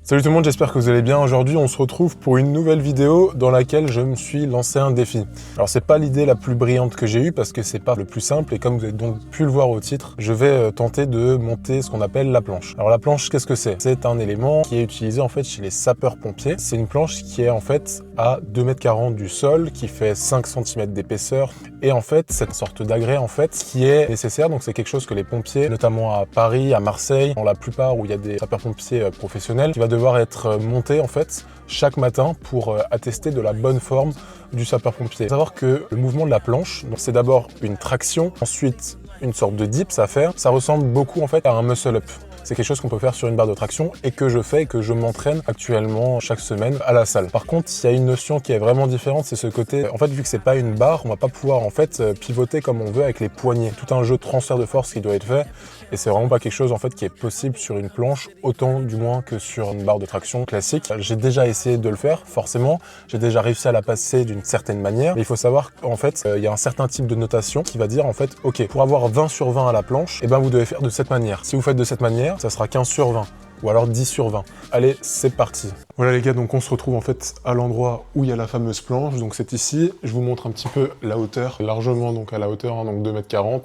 Salut tout le monde, j'espère que vous allez bien. Aujourd'hui, on se retrouve pour une nouvelle vidéo dans laquelle je me suis lancé un défi. Alors, c'est pas l'idée la plus brillante que j'ai eue parce que c'est pas le plus simple et comme vous avez donc pu le voir au titre, je vais tenter de monter ce qu'on appelle la planche. Alors, la planche, qu'est-ce que c'est? C'est un élément qui est utilisé en fait chez les sapeurs-pompiers. C'est une planche qui est en fait à 2,40 m du sol, qui fait 5 cm d'épaisseur et en fait, cette sorte d'agrès en fait qui est nécessaire. Donc, c'est quelque chose que les pompiers, notamment à Paris, à Marseille, dans la plupart où il y a des sapeurs-pompiers professionnels, qui va devoir être monté en fait chaque matin pour attester de la bonne forme du sapeur-pompier. Il faut savoir que le mouvement de la planche, c'est d'abord une traction, ensuite une sorte de dips à faire. Ça ressemble beaucoup en fait à un muscle-up. C'est quelque chose qu'on peut faire sur une barre de traction et que je fais et que je m'entraîne actuellement chaque semaine à la salle. Par contre, il y a une notion qui est vraiment différente, c'est ce côté, en fait, vu que c'est pas une barre, on va pas pouvoir en fait pivoter comme on veut avec les poignets. Tout un jeu de transfert de force qui doit être fait et c'est vraiment pas quelque chose en fait qui est possible sur une planche, autant du moins que sur une barre de traction classique. J'ai déjà essayé de le faire, forcément, j'ai déjà réussi à la passer d'une certaine manière, mais il faut savoir qu'en fait, il y a un certain type de notation qui va dire en fait, ok, pour avoir 20 sur 20 à la planche, et ben vous devez faire de cette manière. Si vous faites de cette manière, ça sera 15 sur 20 ou alors 10 sur 20. Allez, c'est parti. Voilà les gars, donc on se retrouve en fait à l'endroit où il y a la fameuse planche, donc c'est ici. Je vous montre un petit peu la hauteur, largement donc à la hauteur, hein, donc 2,40 m.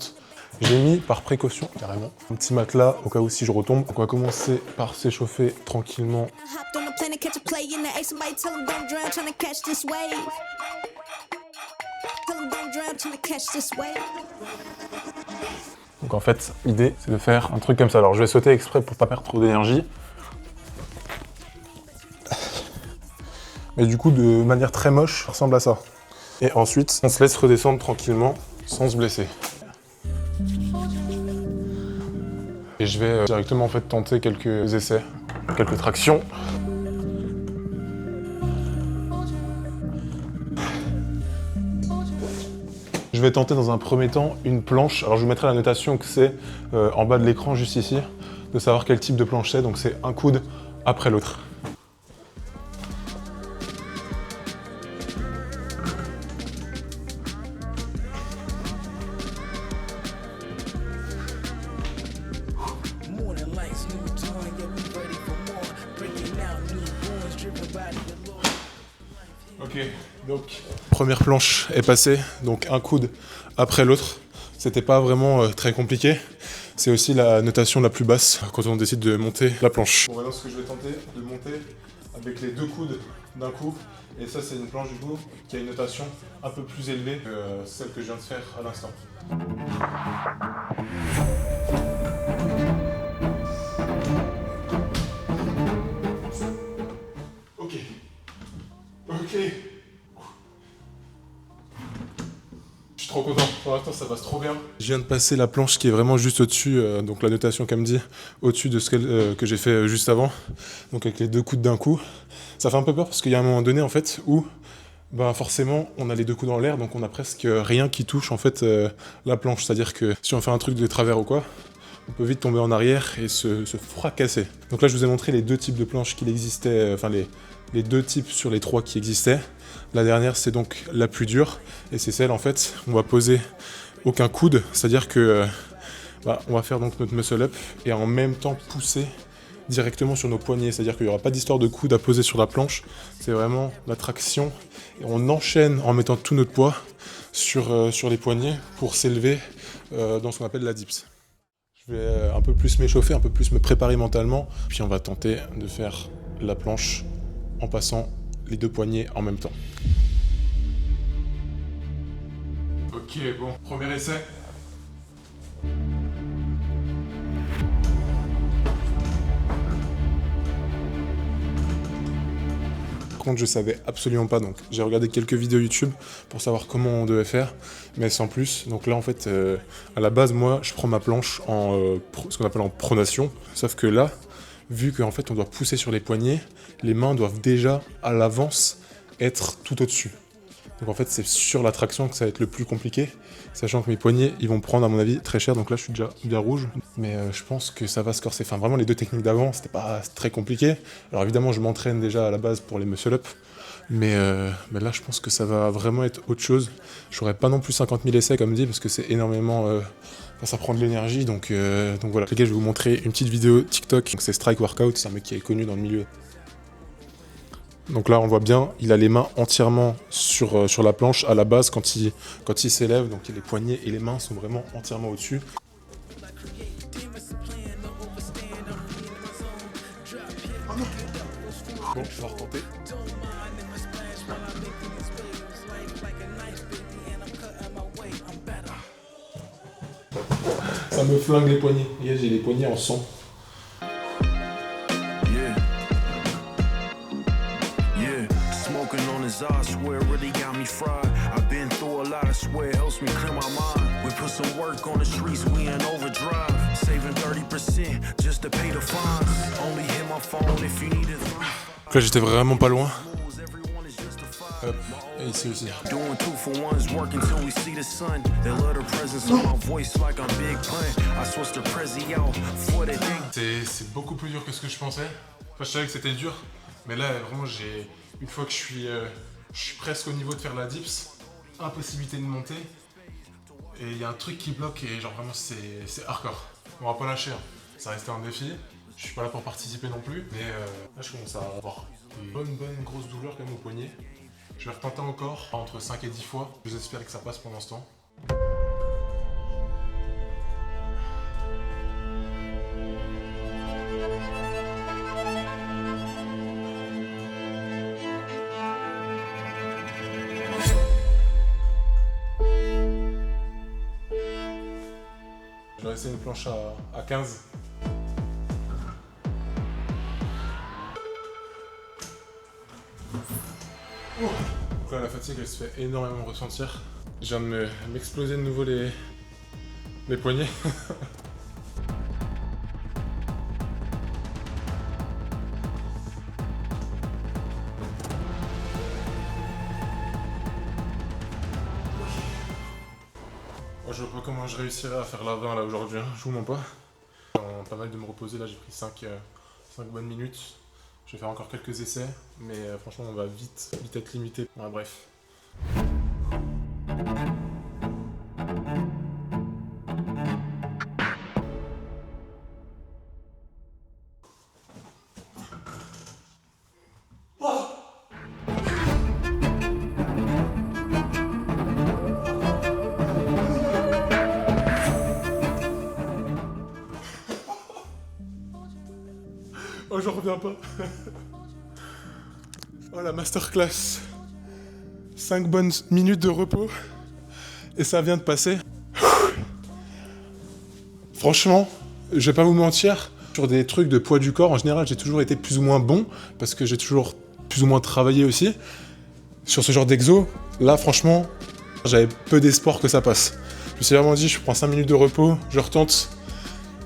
J'ai mis par précaution, carrément, un petit matelas au cas où si je retombe. Donc on va commencer par s'échauffer tranquillement. Donc en fait, l'idée, c'est de faire un truc comme ça. Alors je vais sauter exprès pour pas perdre trop d'énergie. Mais du coup, de manière très moche, ça ressemble à ça. Et ensuite, on se laisse redescendre tranquillement, sans se blesser. Et je vais directement en fait tenter quelques essais, quelques tractions. Je vais tenter dans un premier temps une planche. Alors je vous mettrai la notation que c'est en bas de l'écran, juste ici, de savoir quel type de planche c'est. Donc c'est un coude après l'autre. Ok, donc première planche est passée, donc un coude après l'autre. C'était pas vraiment très compliqué. C'est aussi la notation la plus basse quand on décide de monter la planche. Bon, maintenant ce que je vais tenter de monter avec les deux coudes d'un coup. Et ça c'est une planche du coup qui a une notation un peu plus élevée que celle que je viens de faire à l'instant. Ok. Ok. Je suis trop content, pour l'instant ça passe trop bien. Je viens de passer la planche qui est vraiment juste au-dessus, donc la notation qu'elle me dit, au-dessus de ce que j'ai fait juste avant, donc avec les deux coudes d'un coup. Ça fait un peu peur parce qu'il y a un moment donné en fait où ben forcément on a les deux coudes dans l'air, donc on a presque rien qui touche en fait la planche, c'est-à-dire que si on fait un truc de travers ou quoi, on peut vite tomber en arrière et se fracasser. Donc là je vous ai montré les deux types de planches qu'il existait, enfin les deux types sur les trois qui existaient. La dernière, c'est donc la plus dure, et c'est celle en fait, on va poser aucun coude, c'est-à-dire que on va faire donc notre muscle up et en même temps pousser directement sur nos poignets, c'est-à-dire qu'il n'y aura pas d'histoire de coude à poser sur la planche, c'est vraiment la traction, et on enchaîne en mettant tout notre poids sur les poignets pour s'élever dans ce qu'on appelle la dips. Je vais un peu plus m'échauffer, un peu plus me préparer mentalement, puis on va tenter de faire la planche en passant les deux poignets en même temps. Ok, bon, premier essai. Par contre, je savais absolument pas, donc j'ai regardé quelques vidéos YouTube pour savoir comment on devait faire, mais sans plus. Donc là, en fait, à la base, moi, je prends ma planche en ce qu'on appelle en pronation, sauf que là, vu qu'en fait, on doit pousser sur les poignets, les mains doivent déjà, à l'avance, être tout au-dessus. Donc en fait, c'est sur la traction que ça va être le plus compliqué, sachant que mes poignets, ils vont prendre, à mon avis, très cher. Donc là, je suis déjà bien rouge, mais je pense que ça va se corser. Enfin, vraiment, les deux techniques d'avant, c'était pas très compliqué. Alors évidemment, je m'entraîne déjà à la base pour les muscle-up, mais là, je pense que ça va vraiment être autre chose. Je ferai pas non plus 50 000 essais, comme dit, parce que c'est énormément ça prend de l'énergie, donc voilà. Les gars, je vais vous montrer une petite vidéo TikTok. C'est Strike Workout, c'est un mec qui est connu dans le milieu. Donc là, on voit bien, il a les mains entièrement sur la planche à la base quand il s'élève. Donc les poignets et les mains sont vraiment entièrement au-dessus. Bon, je vais retenter. Ça me flingue les poignets. Regarde, j'ai les poignets en sang. Donc là, j'étais vraiment pas loin. Hop, et ici aussi. C'est beaucoup plus dur que ce que je pensais. Enfin, je savais que c'était dur, mais là, vraiment, une fois que je suis presque au niveau de faire la dips, impossibilité de monter. Et il y a un truc qui bloque et genre vraiment, c'est hardcore. On va pas lâcher, hein. Ça restait un défi. Je suis pas là pour participer non plus, mais là, je commence à avoir une bonne grosse douleur quand même au poignet. Je vais retenter encore entre 5 et 10 fois. J'espère que ça passe pour l'instant. Je vais essayer une planche à 15. Donc là, la fatigue, elle se fait énormément ressentir. Je viens de m'exploser de nouveau les poignets. Moi, je vois pas comment je réussirai à faire la 20 là aujourd'hui, hein. Je vous mens pas. Pas mal de me reposer, là j'ai pris 5 bonnes minutes. Je vais faire encore quelques essais, mais franchement on va vite être limité. Ouais, bref. Oh, j'en reviens pas. Oh, la masterclass. 5 bonnes minutes de repos. Et ça vient de passer. Franchement, je vais pas vous mentir. Sur des trucs de poids du corps, en général, j'ai toujours été plus ou moins bon. Parce que j'ai toujours plus ou moins travaillé aussi. Sur ce genre d'exo, là, franchement, j'avais peu d'espoir que ça passe. Je me suis vraiment dit, je prends 5 minutes de repos, je retente.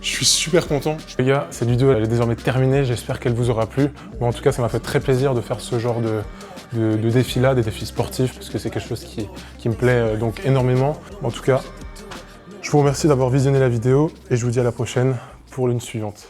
Je suis super content. Les gars, cette vidéo elle est désormais terminée, j'espère qu'elle vous aura plu. Bon, en tout cas, ça m'a fait très plaisir de faire ce genre de défis-là, des défis sportifs, parce que c'est quelque chose qui me plaît donc énormément. En tout cas, je vous remercie d'avoir visionné la vidéo et je vous dis à la prochaine pour l'une suivante.